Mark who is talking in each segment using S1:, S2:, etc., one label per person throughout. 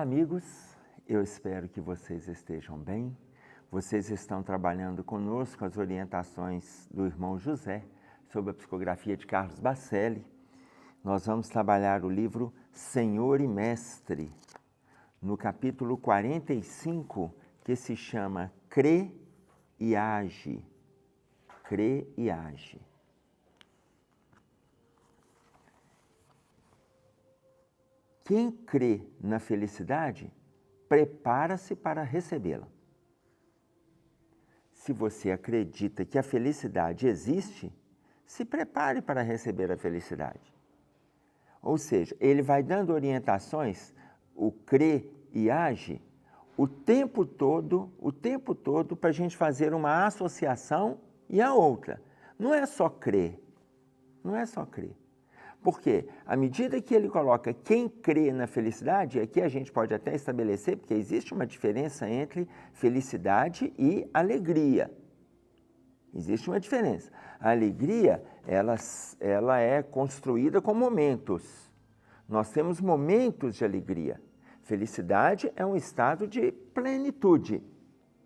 S1: Olá, amigos. Eu espero que vocês estejam bem. Vocês estão trabalhando conosco as orientações do irmão José sobre a psicografia de Carlos Bacelli. Nós vamos trabalhar o livro Senhor e Mestre, no capítulo 45, que se chama Crê e Age. Crê e age. Quem crê na felicidade, prepara-se para recebê-la. Se você acredita que a felicidade existe, se prepare para receber a felicidade. Ou seja, ele vai dando orientações, o crê e age, o tempo todo, para a gente fazer uma associação e a outra. Não é só crer, não é só crer. Porque, à medida que ele coloca quem crê na felicidade, aqui a gente pode até estabelecer, porque existe uma diferença entre felicidade e alegria. Existe uma diferença. A alegria, ela é construída com momentos. Nós temos momentos de alegria. Felicidade é um estado de plenitude.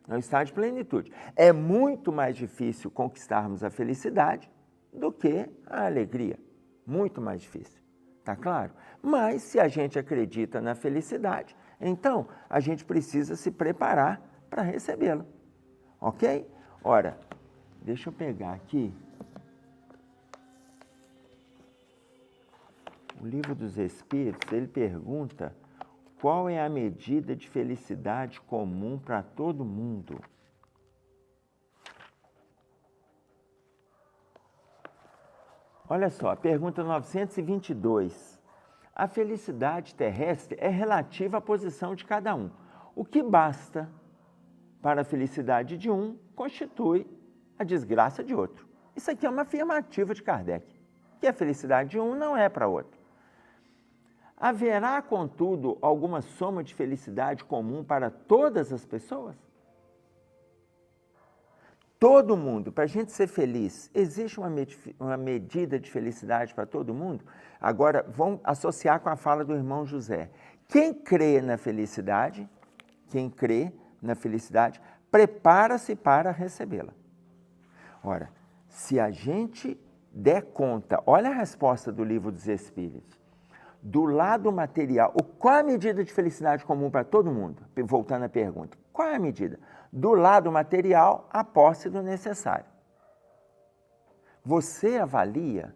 S1: É um estado de plenitude. É muito mais difícil conquistarmos a felicidade do que a alegria. Muito mais difícil, tá claro? Mas se a gente acredita na felicidade, então a gente precisa se preparar para recebê-la, ok? Ora, deixa eu pegar aqui o Livro dos Espíritos. Ele pergunta qual é a medida de felicidade comum para todo mundo. Olha só, pergunta 922. A felicidade terrestre é relativa à posição de cada um. O que basta para a felicidade de um constitui a desgraça de outro. Isso aqui é uma afirmativa de Kardec, que a felicidade de um não é para outro. Haverá, contudo, alguma soma de felicidade comum para todas as pessoas? Todo mundo, para a gente ser feliz, existe uma medida de felicidade para todo mundo? Agora, vamos associar com a fala do irmão José. Quem crê na felicidade, prepara-se para recebê-la. Ora, se a gente der conta, olha a resposta do Livro dos Espíritos. Do lado material, qual é a medida de felicidade comum para todo mundo? Voltando à pergunta, qual é a medida? Do lado material, a posse do necessário. Você avalia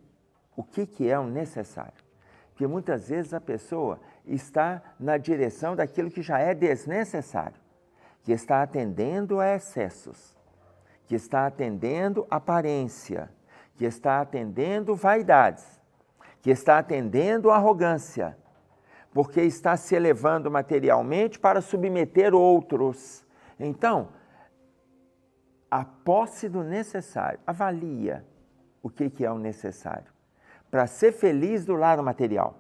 S1: o que é o necessário. Porque muitas vezes a pessoa está na direção daquilo que já é desnecessário, que está atendendo a excessos, que está atendendo aparência, que está atendendo vaidades, que está atendendo arrogância, porque está se elevando materialmente para submeter outros. Então, a posse do necessário, avalia o que é o necessário para ser feliz do lado material.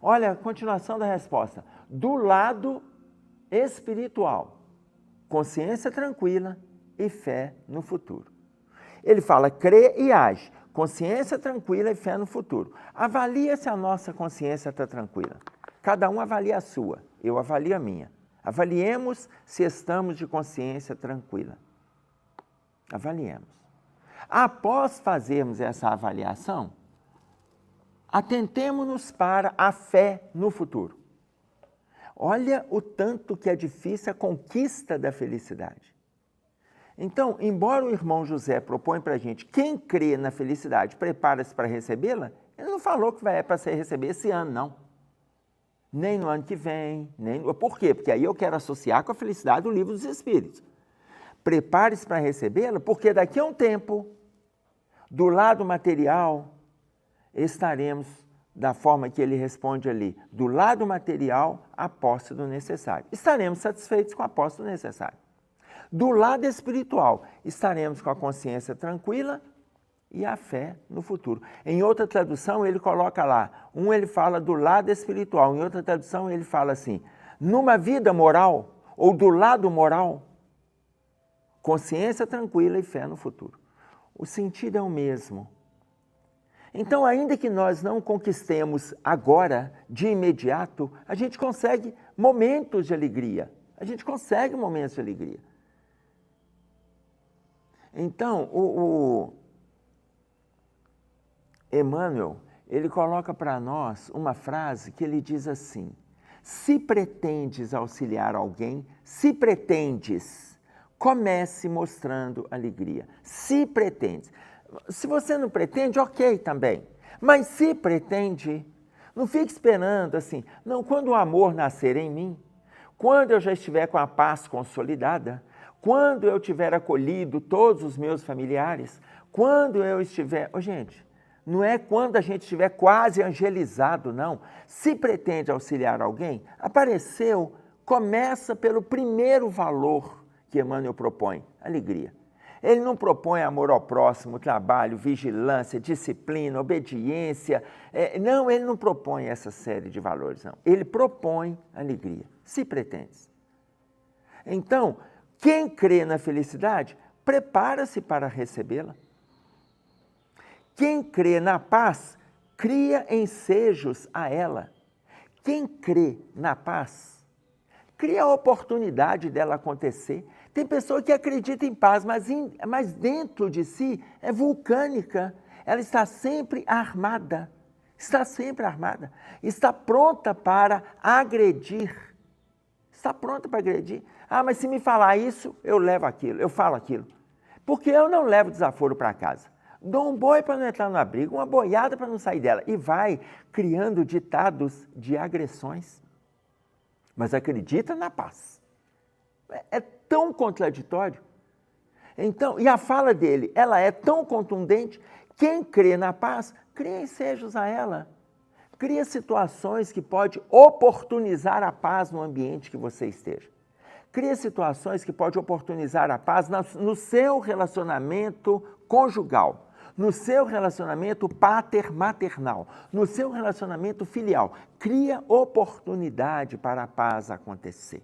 S1: Olha a continuação da resposta. Do lado espiritual, consciência tranquila e fé no futuro. Ele fala, crê e age, consciência tranquila e fé no futuro. Avalia se a nossa consciência está tranquila. Cada um avalia a sua, eu avalio a minha. Avaliemos se estamos de consciência tranquila. Avaliemos. Após fazermos essa avaliação, atentemo-nos para a fé no futuro. Olha o tanto que é difícil a conquista da felicidade. Então, embora o irmão José proponha para a gente, quem crê na felicidade prepara-se para recebê-la, ele não falou que vai para ser receber esse ano, não. Nem no ano que vem, Por quê? Porque aí eu quero associar com a felicidade do Livro dos Espíritos. Prepare-se para recebê-la, porque daqui a um tempo, do lado material, estaremos, da forma que ele responde ali, do lado material, a posse do necessário. Estaremos satisfeitos com a posse do necessário. Do lado espiritual, estaremos com a consciência tranquila e a fé no futuro. Em outra tradução, ele coloca lá, ele fala do lado espiritual, em outra tradução ele fala assim, numa vida moral, ou do lado moral, consciência tranquila e fé no futuro. O sentido é o mesmo. Então, ainda que nós não conquistemos agora, de imediato, a gente consegue momentos de alegria. A gente consegue momentos de alegria. Então, o Emmanuel, ele coloca para nós uma frase que ele diz assim: se pretendes auxiliar alguém, se pretendes, comece mostrando alegria. Se pretendes. Se você não pretende, ok também. Mas se pretende, não fique esperando assim, não, quando o amor nascer em mim, quando eu já estiver com a paz consolidada, quando eu tiver acolhido todos os meus familiares, quando eu estiver... gente, não é quando a gente estiver quase angelizado, não. Se pretende auxiliar alguém, apareceu, começa pelo primeiro valor que Emmanuel propõe, alegria. Ele não propõe amor ao próximo, trabalho, vigilância, disciplina, obediência. Não, ele não propõe essa série de valores, não. Ele propõe alegria, se pretende. Então, quem crê na felicidade, prepara-se para recebê-la. Quem crê na paz, cria ensejos a ela. Quem crê na paz, cria a oportunidade dela acontecer. Tem pessoa que acredita em paz, mas dentro de si é vulcânica. Ela está sempre armada. Está sempre armada. Está pronta para agredir. Está pronta para agredir. Ah, mas se me falar isso, eu levo aquilo, eu falo aquilo. Porque eu não levo desaforo para casa. Dou um boi para não entrar na briga, uma boiada para não sair dela. E vai criando ditados de agressões. Mas acredita na paz. É tão contraditório. Então, e a fala dele, ela é tão contundente, quem crê na paz, cria ensejos a ela. Cria situações que pode oportunizar a paz no ambiente que você esteja. Cria situações que pode oportunizar a paz no seu relacionamento conjugal, no seu relacionamento pater-maternal, no seu relacionamento filial. Cria oportunidade para a paz acontecer.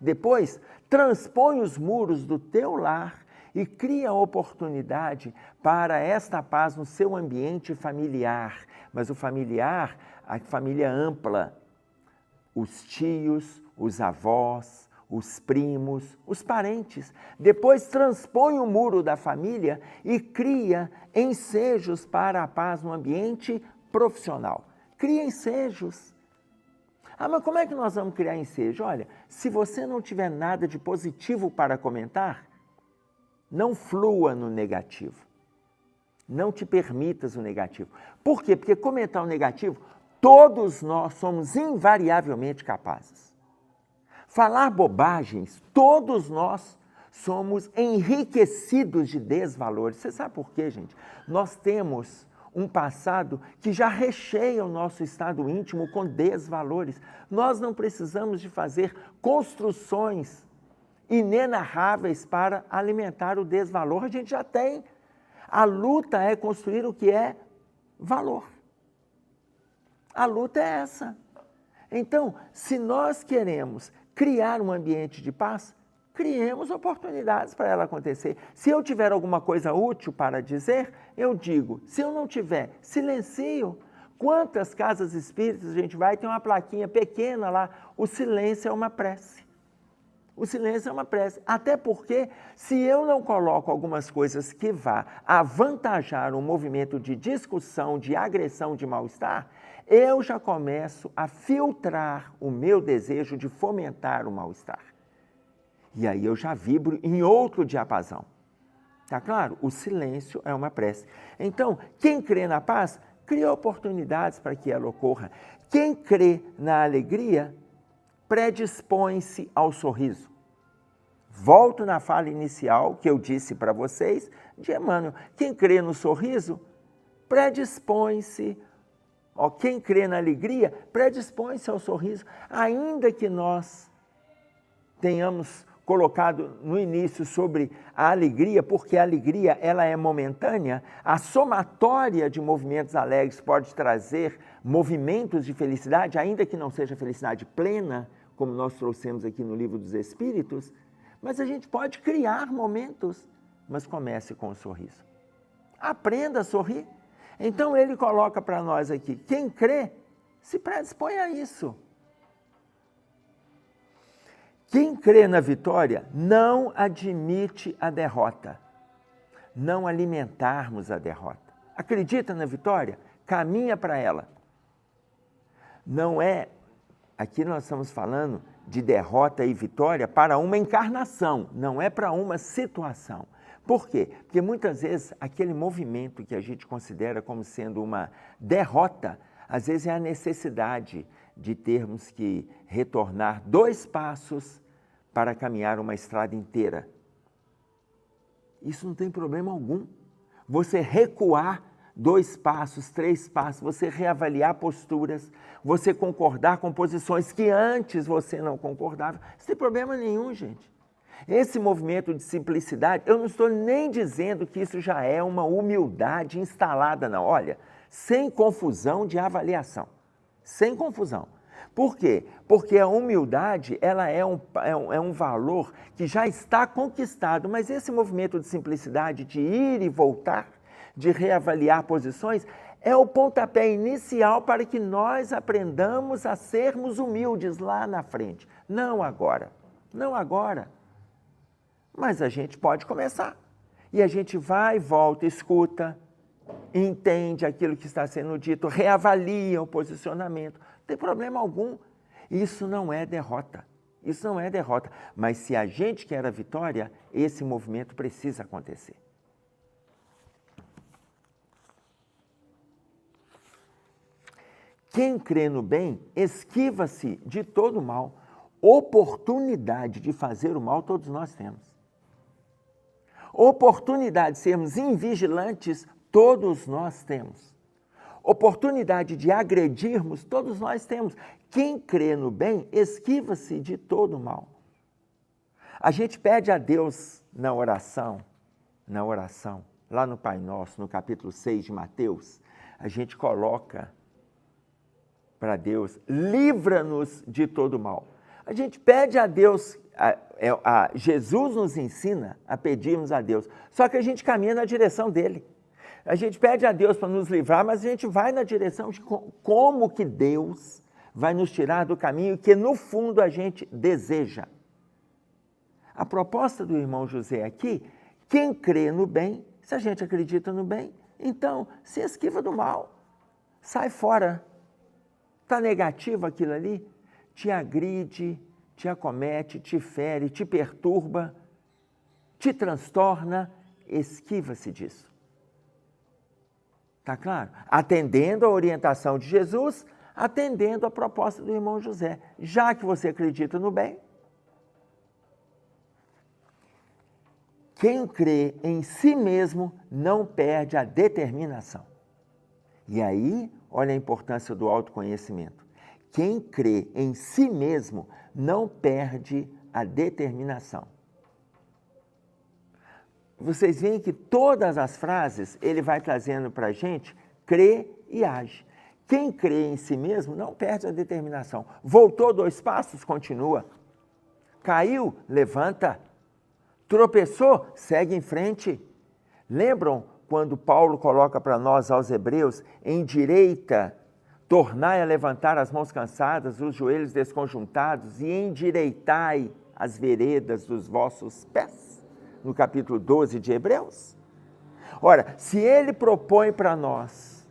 S1: Depois, transpõe os muros do teu lar e cria oportunidade para esta paz no seu ambiente familiar. Mas o familiar, a família ampla, os tios, os avós, os primos, os parentes. Depois transpõe o muro da família e cria ensejos para a paz no ambiente profissional. Cria ensejos. Ah, mas como é que nós vamos criar ensejo? Olha, se você não tiver nada de positivo para comentar, não flua no negativo. Não te permitas o negativo. Por quê? Porque comentar o negativo, todos nós somos invariavelmente capazes. Falar bobagens, todos nós somos enriquecidos de desvalores. Você sabe por quê, gente? Nós temos um passado que já recheia o nosso estado íntimo com desvalores. Nós não precisamos de fazer construções inenarráveis para alimentar o desvalor. A gente já tem. A luta é construir o que é valor. A luta é essa. Então, se nós queremos criar um ambiente de paz, criemos oportunidades para ela acontecer. Se eu tiver alguma coisa útil para dizer, eu digo. Se eu não tiver, silencio. Quantas casas espíritas a gente vai, tem uma plaquinha pequena lá, o silêncio é uma prece. O silêncio é uma prece. Até porque, se eu não coloco algumas coisas que vá avantajar um movimento de discussão, de agressão, de mal-estar, eu já começo a filtrar o meu desejo de fomentar o mal-estar. E aí eu já vibro em outro diapasão. Tá claro? O silêncio é uma prece. Então, quem crê na paz, cria oportunidades para que ela ocorra. Quem crê na alegria, predispõe-se ao sorriso. Volto na fala inicial que eu disse para vocês de Emmanuel. Quem crê no sorriso, predispõe-se. Quem crê na alegria, predispõe-se ao sorriso. Ainda que nós tenhamos colocado no início sobre a alegria, porque a alegria ela é momentânea, a somatória de movimentos alegres pode trazer movimentos de felicidade, ainda que não seja felicidade plena, como nós trouxemos aqui no Livro dos Espíritos, mas a gente pode criar momentos, mas comece com o sorriso. Aprenda a sorrir. Então ele coloca para nós aqui, quem crê se predispõe a isso. Quem crê na vitória não admite a derrota, não alimentarmos a derrota. Acredita na vitória? Caminha para ela. Não é, aqui nós estamos falando de derrota e vitória para uma encarnação, não é para uma situação. Por quê? Porque muitas vezes aquele movimento que a gente considera como sendo uma derrota, às vezes é a necessidade de termos que retornar 2 passos para caminhar uma estrada inteira. Isso não tem problema algum. Você recuar 2 passos, 3 passos, você reavaliar posturas, você concordar com posições que antes você não concordava. Não tem problema nenhum, gente. Esse movimento de simplicidade, eu não estou nem dizendo que isso já é uma humildade instalada, não. Olha, sem confusão de avaliação. Sem confusão. Por quê? Porque a humildade ela é um valor que já está conquistado, mas esse movimento de simplicidade, de ir e voltar, de reavaliar posições, é o pontapé inicial para que nós aprendamos a sermos humildes lá na frente. Não agora, não agora. Mas a gente pode começar. E a gente vai, volta, escuta, entende aquilo que está sendo dito, reavalia o posicionamento. Não tem problema algum. Isso não é derrota. Isso não é derrota. Mas se a gente quer a vitória, esse movimento precisa acontecer. Quem crê no bem, esquiva-se de todo mal. Oportunidade de fazer o mal todos nós temos. Oportunidade de sermos invigilantes, todos nós temos. Oportunidade de agredirmos, todos nós temos. Quem crê no bem, esquiva-se de todo mal. A gente pede a Deus na oração, lá no Pai Nosso, no capítulo 6 de Mateus, a gente coloca para Deus, livra-nos de todo mal. A gente pede a Deus, Jesus nos ensina a pedirmos a Deus, só que a gente caminha na direção dele. A gente pede a Deus para nos livrar, mas a gente vai na direção de como que Deus vai nos tirar do caminho que no fundo a gente deseja. A proposta do irmão José aqui, quem crê no bem, se a gente acredita no bem, então se esquiva do mal, sai fora. Está negativo aquilo ali? Te agride, te acomete, te fere, te perturba, te transtorna, esquiva-se disso. Está claro? Atendendo a orientação de Jesus, atendendo a proposta do irmão José. Já que você acredita no bem, quem crê em si mesmo não perde a determinação. E aí, olha a importância do autoconhecimento. Quem crê em si mesmo não perde a determinação. Vocês veem que todas as frases ele vai trazendo para a gente, crê e age. Quem crê em si mesmo não perde a determinação. Voltou 2 passos, continua. Caiu, levanta. Tropeçou, segue em frente. Lembram quando Paulo coloca para nós aos Hebreus, endireita, tornai a levantar as mãos cansadas, os joelhos desconjuntados e endireitai as veredas dos vossos pés, no capítulo 12 de Hebreus? Ora, se ele propõe para nós,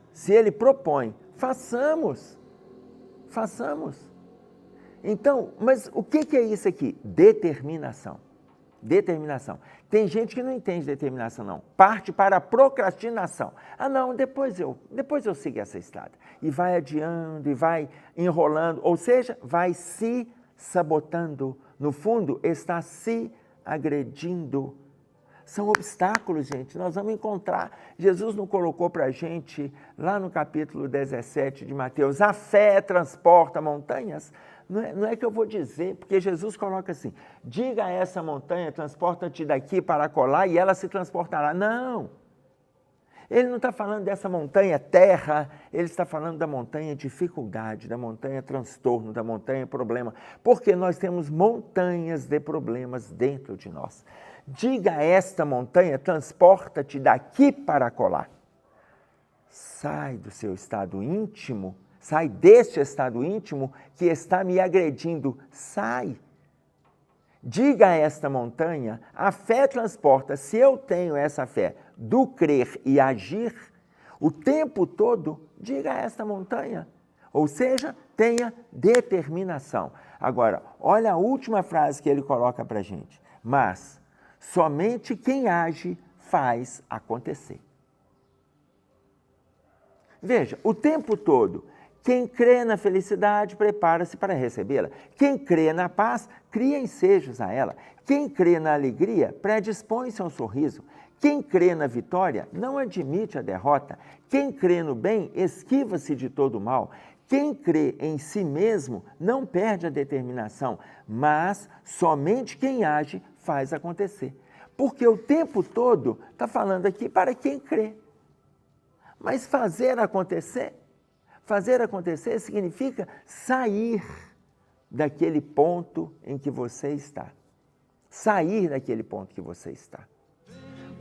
S1: façamos. Então, mas o que é isso aqui? Determinação. Tem gente que não entende determinação, não. Parte para a procrastinação. Ah, não, depois eu sigo essa estrada. E vai adiando, e vai enrolando, ou seja, vai se sabotando. No fundo, está se agredindo. São obstáculos, gente, nós vamos encontrar. Jesus não colocou para a gente, lá no capítulo 17 de Mateus, a fé transporta montanhas? Não é que eu vou dizer, porque Jesus coloca assim, diga a essa montanha, transporta-te daqui para acolá e ela se transportará. Não! Ele não está falando dessa montanha terra, ele está falando da montanha dificuldade, da montanha transtorno, da montanha problema, porque nós temos montanhas de problemas dentro de nós. Diga a esta montanha, transporta-te daqui para acolá. sai do seu estado íntimo, sai deste estado íntimo que está me agredindo, sai. Diga a esta montanha, a fé transporta, se eu tenho essa fé do crer e agir, o tempo todo, diga a esta montanha. Ou seja, tenha determinação. Agora, olha a última frase que ele coloca para a gente. Mas somente quem age faz acontecer. Veja, o tempo todo, quem crê na felicidade prepara-se para recebê-la. Quem crê na paz, cria ensejos a ela. Quem crê na alegria, predispõe-se a um sorriso. Quem crê na vitória, não admite a derrota. Quem crê no bem, esquiva-se de todo o mal. Quem crê em si mesmo, não perde a determinação, mas somente quem age faz acontecer. Porque o tempo todo está falando aqui para quem crê. Mas fazer acontecer significa sair daquele ponto em que você está. Sair daquele ponto que você está.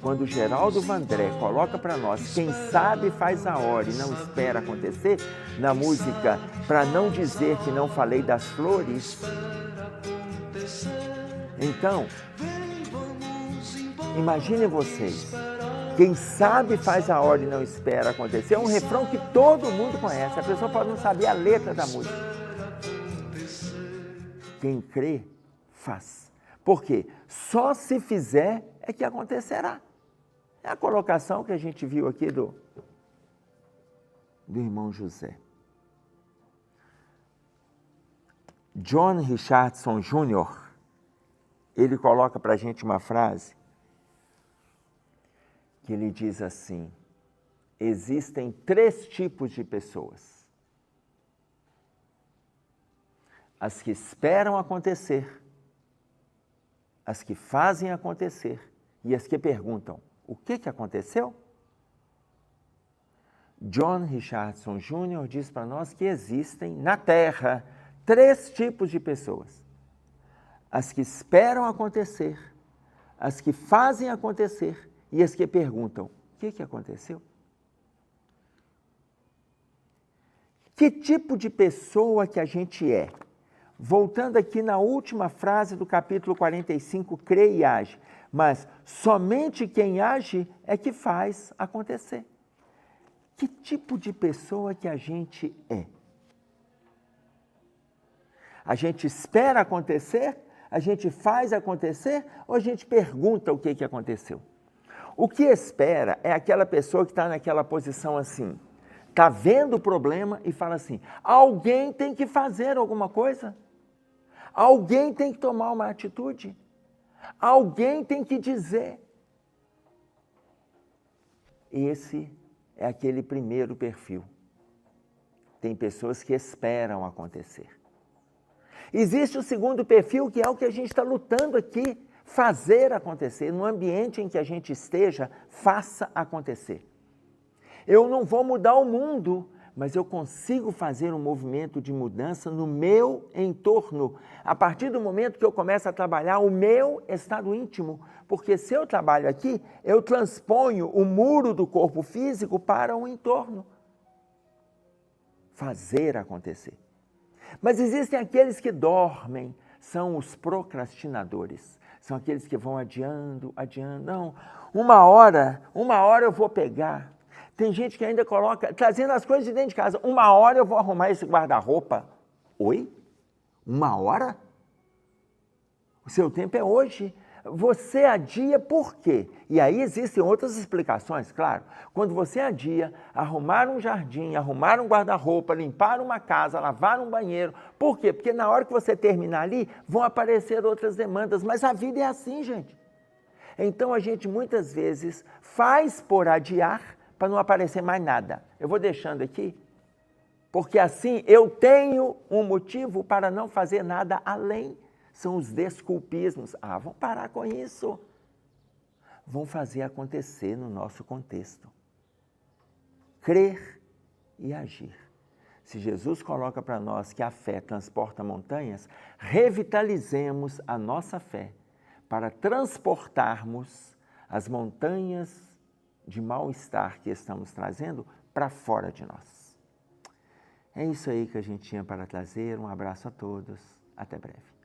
S1: Quando Geraldo Vandré coloca para nós, quem sabe faz a hora e não espera acontecer, na música Pra Não Dizer Que Não Falei das Flores, então, imaginem vocês, quem sabe faz a hora e não espera acontecer, é um refrão que todo mundo conhece, a pessoa pode não saber a letra da música. Quem crê, faz. Por quê? Só se fizer é que acontecerá. É a colocação que a gente viu aqui do irmão José. John Richardson Jr., ele coloca para a gente uma frase que ele diz assim: existem 3 tipos de pessoas. As que esperam acontecer, as que fazem acontecer e as que perguntam: o que aconteceu? John Richardson Jr. diz para nós que existem na Terra 3 tipos de pessoas. As que esperam acontecer, as que fazem acontecer e as que perguntam: o que aconteceu? Que tipo de pessoa que a gente é? Voltando aqui na última frase do capítulo 45, crê e age. Mas somente quem age é que faz acontecer. Que tipo de pessoa que a gente é? A gente espera acontecer? A gente faz acontecer? Ou a gente pergunta o que aconteceu? O que espera é aquela pessoa que está naquela posição assim, está vendo o problema e fala assim: alguém tem que fazer alguma coisa? Alguém tem que tomar uma atitude? Alguém tem que dizer. Esse é aquele primeiro perfil. Tem pessoas que esperam acontecer. Existe o segundo perfil, que é o que a gente está lutando aqui, fazer acontecer. No ambiente em que a gente esteja, faça acontecer. Eu não vou mudar o mundo, mas eu consigo fazer um movimento de mudança no meu entorno, a partir do momento que eu começo a trabalhar o meu estado íntimo, porque se eu trabalho aqui, eu transponho o muro do corpo físico para o entorno. Fazer acontecer. Mas existem aqueles que dormem, são os procrastinadores, são aqueles que vão adiando, não, uma hora eu vou pegar. Tem gente que ainda coloca, trazendo as coisas de dentro de casa, 1 hora eu vou arrumar esse guarda-roupa. Oi? 1 hora? O seu tempo é hoje. Você adia por quê? E aí existem outras explicações, claro. Quando você adia, arrumar um jardim, arrumar um guarda-roupa, limpar uma casa, lavar um banheiro. Por quê? Porque na hora que você terminar ali, vão aparecer outras demandas. Mas a vida é assim, gente. Então a gente muitas vezes faz por adiar, para não aparecer mais nada. Eu vou deixando aqui, porque assim eu tenho um motivo para não fazer nada além. São os desculpismos. Vão parar com isso. Vão fazer acontecer no nosso contexto. Crer e agir. Se Jesus coloca para nós que a fé transporta montanhas, revitalizemos a nossa fé para transportarmos as montanhas de mal-estar que estamos trazendo para fora de nós. É isso aí que a gente tinha para trazer. Um abraço a todos. Até breve.